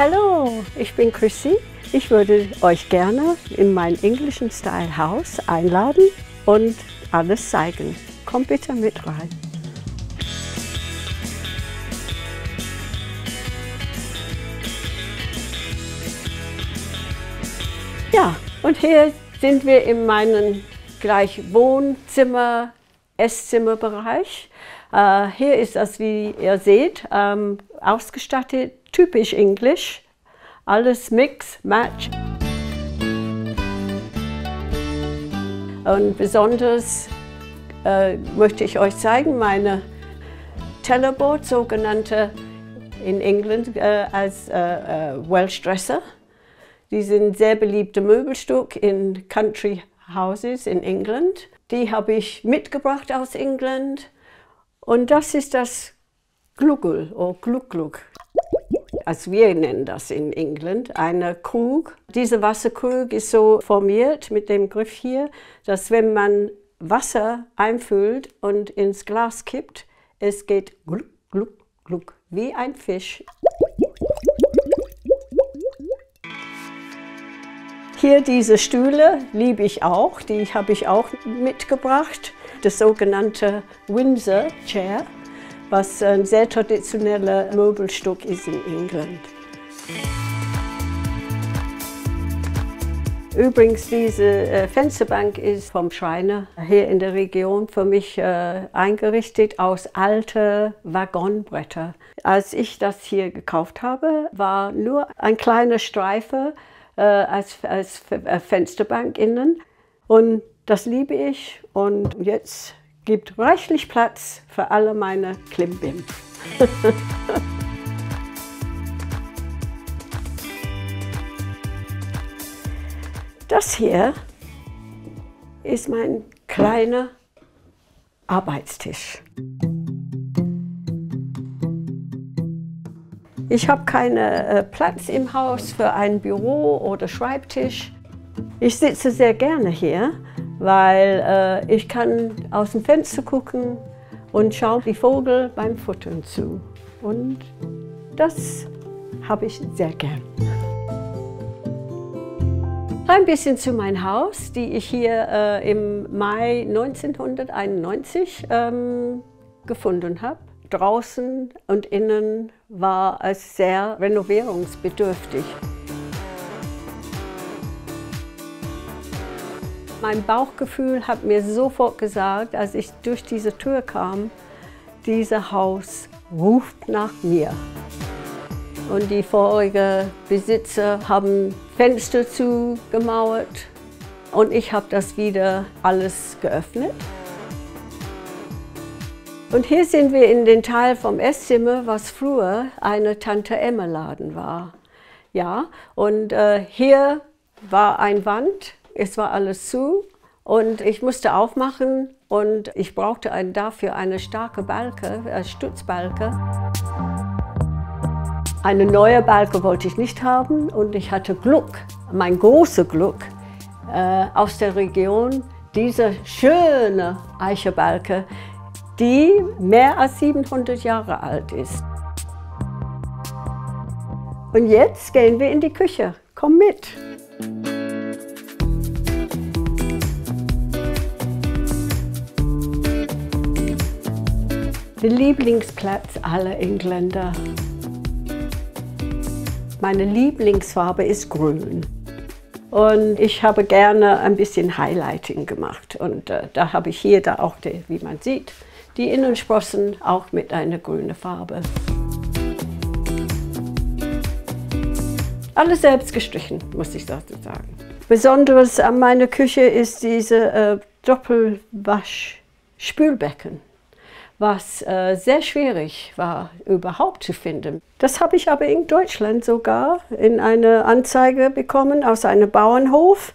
Hallo, ich bin Chrissy. Ich würde euch gerne in mein englischen Style Haus einladen und alles zeigen. Kommt bitte mit rein. Ja, und hier sind wir in meinem gleich Wohnzimmer, Esszimmerbereich. Hier ist das, wie ihr seht, ausgestattet, typisch Englisch. Alles Mix, Match. Und besonders möchte ich euch zeigen, meine Tellerboard, sogenannte in England als Welsh Dresser. Die sind sehr beliebte Möbelstück in Country Houses in England. Die habe ich mitgebracht aus England. Und das ist das Glugel oder Glug-Glug. Also wir nennen das in England eine Krug. Diese Wasserkrug ist so formiert mit dem Griff hier, dass wenn man Wasser einfüllt und ins Glas kippt, es geht glug, glug, glug, wie ein Fisch. Hier diese Stühle liebe ich auch, die habe ich auch mitgebracht. Das sogenannte Windsor Chair, was ein sehr traditionelles Möbelstück ist in England. Übrigens, diese Fensterbank ist vom Schreiner hier in der Region für mich eingerichtet aus alten Waggonbretter. Als ich das hier gekauft habe, war nur ein kleiner Streifen als Fensterbank innen. Und das liebe ich. Und jetzt gibt reichlich Platz für alle meine Klimbim. Das hier ist mein kleiner Arbeitstisch. Ich habe keinen Platz im Haus für ein Büro oder Schreibtisch. Ich sitze sehr gerne hier, weil ich kann aus dem Fenster gucken und schaue die Vögel beim Futtern zu. Und das habe ich sehr gern. Ein bisschen zu meinem Haus, die ich hier im Mai 1991 gefunden habe. Draußen und innen war es sehr renovierungsbedürftig. Mein Bauchgefühl hat mir sofort gesagt, als ich durch diese Tür kam, dieses Haus ruft nach mir. Und die vorigen Besitzer haben Fenster zugemauert und ich habe das wieder alles geöffnet. Und hier sind wir in den Teil vom Esszimmer, was früher eine Tante-Emma-Laden war. Ja, und hier war eine Wand, es war alles zu und ich musste aufmachen und ich brauchte dafür eine starke Balke, Stützbalke. Eine neue Balke wollte ich nicht haben und ich hatte Glück, mein großes Glück, aus der Region, diese schöne Eichebalke, die mehr als 700 Jahre alt ist. Und jetzt gehen wir in die Küche. Komm mit! Der Lieblingsplatz aller Engländer. Meine Lieblingsfarbe ist grün. Und ich habe gerne ein bisschen Highlighting gemacht. Und da habe ich hier auch, wie man sieht, die Innensprossen auch mit einer grünen Farbe. Alles selbst gestrichen, muss ich dazu sagen. Besonderes an meiner Küche ist diese Doppelwasch-Spülbecken, was sehr schwierig war, überhaupt zu finden. Das habe ich aber in Deutschland sogar in einer Anzeige bekommen aus einem Bauernhof.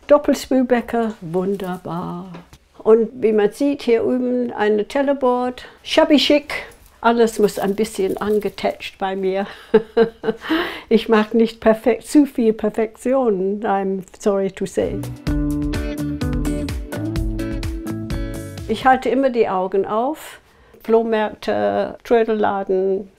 Doppelspülbecken, wunderbar. Und wie man sieht, hier üben eine Tellerboard, shabby chic. Alles muss ein bisschen angetätscht bei mir. Ich mache nicht zu viel Perfektion, I'm sorry to say. Ich halte immer die Augen auf. Flohmärkte, Trödelladen,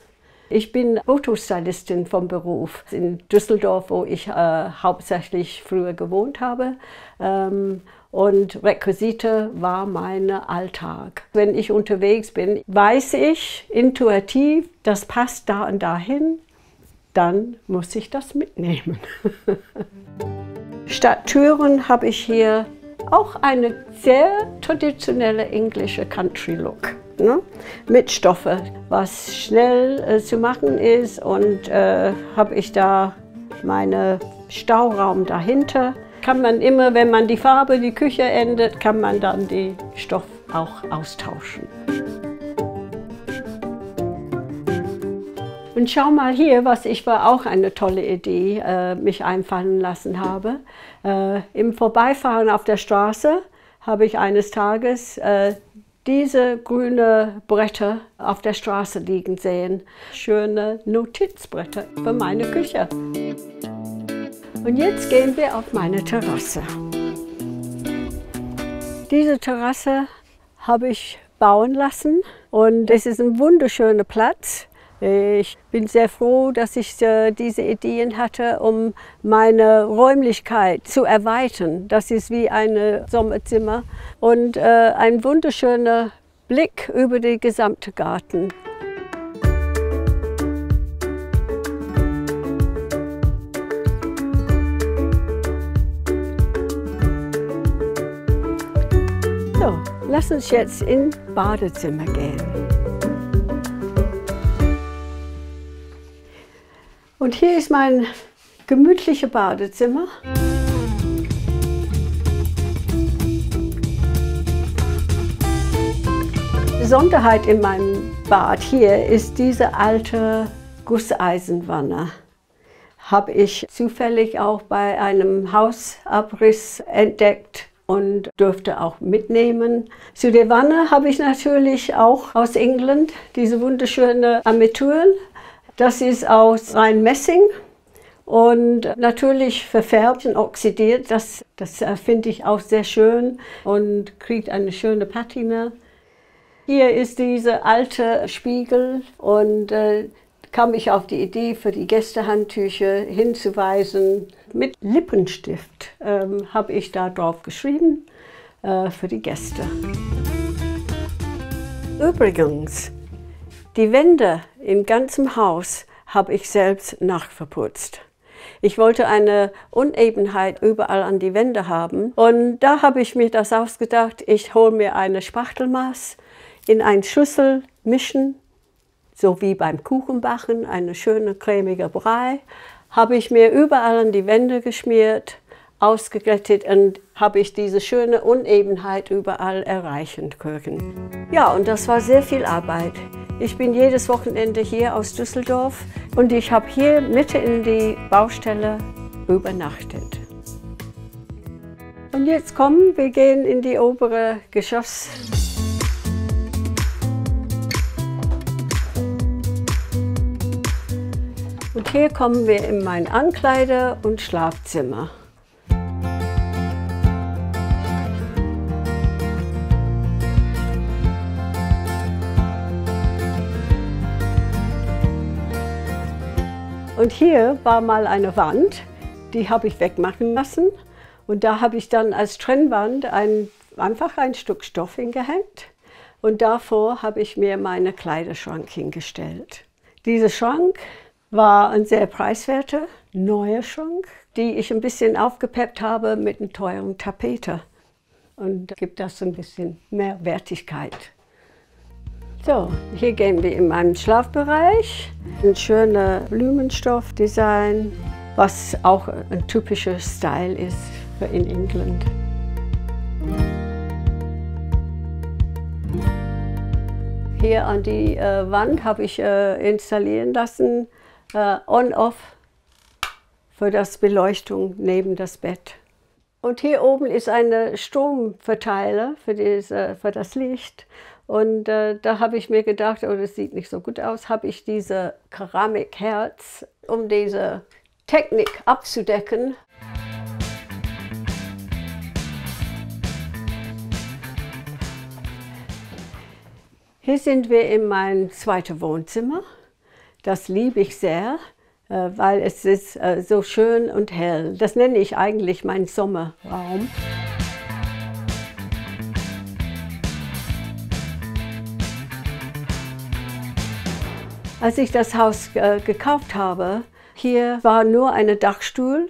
Ich bin Fotostylistin vom Beruf in Düsseldorf, wo ich hauptsächlich früher gewohnt habe. Und Requisite war mein Alltag. Wenn ich unterwegs bin, weiß ich intuitiv, das passt da und dahin, dann muss ich das mitnehmen. Statt Türen habe ich hier auch einen sehr traditionellen englischen Country-Look. Ne? Mit Stoffe, was schnell zu machen ist, und habe ich da meinen Stauraum dahinter. Kann man immer, wenn man die Farbe, die Küche ändert, kann man dann den Stoff auch austauschen. Und schau mal hier, was ich war auch eine tolle Idee mich einfallen lassen habe. Im Vorbeifahren auf der Straße habe ich eines Tages diese grünen Bretter auf der Straße liegen sehen. Schöne Notizbretter für meine Küche. Und jetzt gehen wir auf meine Terrasse. Diese Terrasse habe ich bauen lassen und es ist ein wunderschöner Platz. Ich bin sehr froh, dass ich diese Ideen hatte, um meine Räumlichkeit zu erweitern. Das ist wie ein Sommerzimmer und ein wunderschöner Blick über den gesamten Garten. So, lass uns jetzt ins Badezimmer gehen. Und hier ist mein gemütliches Badezimmer. Die Besonderheit in meinem Bad hier ist diese alte Gusseisenwanne. Habe ich zufällig auch bei einem Hausabriss entdeckt und durfte auch mitnehmen. Zu der Wanne habe ich natürlich auch aus England diese wunderschöne Armaturen. Das ist aus rein Messing und natürlich verfärbt und oxidiert. Das finde ich auch sehr schön und kriegt eine schöne Patina. Hier ist dieser alte Spiegel und kam ich auf die Idee, für die Gästehandtücher hinzuweisen. Mit Lippenstift habe ich da drauf geschrieben für die Gäste. Übrigens, die Wände im ganzen Haus habe ich selbst nachverputzt. Ich wollte eine Unebenheit überall an die Wände haben und da habe ich mir das ausgedacht. Ich hole mir eine Spachtelmaß, in eine Schüssel mischen, so wie beim Kuchenbacken, eine schöne cremige Brei. Habe ich mir überall an die Wände geschmiert, ausgeglättet und habe ich diese schöne Unebenheit überall erreichen können. Ja, und das war sehr viel Arbeit. Ich bin jedes Wochenende hier aus Düsseldorf und ich habe hier mitten in die Baustelle übernachtet. Und jetzt kommen, wir gehen in die obere Geschoss. Und hier kommen wir in mein Ankleide- und Schlafzimmer. Und hier war mal eine Wand, die habe ich wegmachen lassen. Und da habe ich dann als Trennwand einfach ein Stück Stoff hingehängt. Und davor habe ich mir meinen Kleiderschrank hingestellt. Dieser Schrank war ein sehr preiswerter, neuer Schrank, die ich ein bisschen aufgepeppt habe mit einer teuren Tapete. Und gibt das ein bisschen mehr Wertigkeit. So, hier gehen wir in meinen Schlafbereich. Ein schöner Blumenstoffdesign, was auch ein typischer Style ist für in England. Hier an die Wand habe ich installieren lassen, On-Off für das Beleuchtung neben das Bett. Und hier oben ist ein Stromverteiler für das Licht. Und da habe ich mir gedacht, oh, das sieht nicht so gut aus, habe ich diese Keramikherz, um diese Technik abzudecken. Hier sind wir in meinem zweiten Wohnzimmer. Das liebe ich sehr, weil es ist so schön und hell. Das nenne ich eigentlich meinen Sommerraum. Als ich das Haus gekauft habe, hier war nur ein Dachstuhl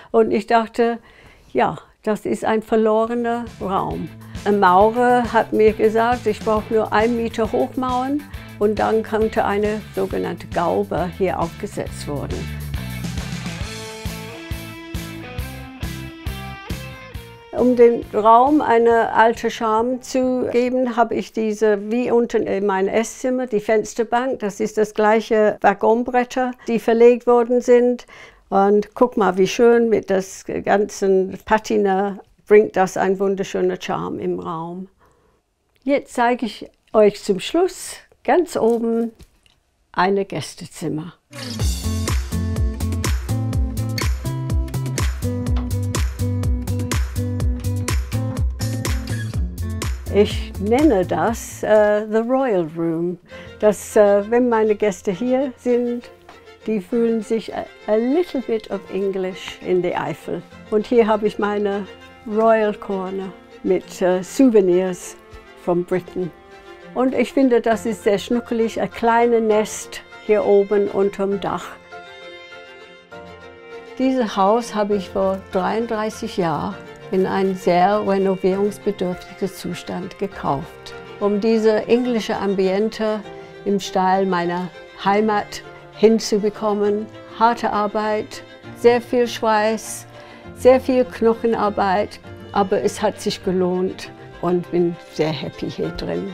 und ich dachte, ja, das ist ein verlorener Raum. Ein Maurer hat mir gesagt, ich brauche nur 1 Meter hochmauern und dann konnte eine sogenannte Gaube hier aufgesetzt werden. Um dem Raum eine alte Charme zu geben, habe ich diese, wie unten in meinem Esszimmer, die Fensterbank. Das ist das gleiche Waggonbretter, die verlegt worden sind. Und guck mal, wie schön mit das ganzen Patina bringt das einen wunderschönen Charme im Raum. Jetzt zeige ich euch zum Schluss ganz oben ein Gästezimmer. Ich nenne das The Royal Room. Wenn meine Gäste hier sind, die fühlen sich a little bit of English in the Eifel. Und hier habe ich meine Royal Corner mit Souvenirs from Britain. Und ich finde, das ist sehr schnuckelig, ein kleines Nest hier oben unterm Dach. Dieses Haus habe ich vor 33 Jahren in einem sehr renovierungsbedürftigen Zustand gekauft, um diese englische Ambiente im Stil meiner Heimat hinzubekommen. Harte Arbeit, sehr viel Schweiß, sehr viel Knochenarbeit, aber es hat sich gelohnt und bin sehr happy hier drin.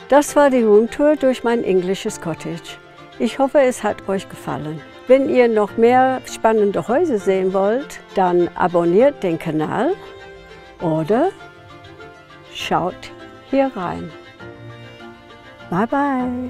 Das war die Roomtour durch mein englisches Cottage. Ich hoffe, es hat euch gefallen. Wenn ihr noch mehr spannende Häuser sehen wollt, dann abonniert den Kanal oder schaut hier rein. Bye bye!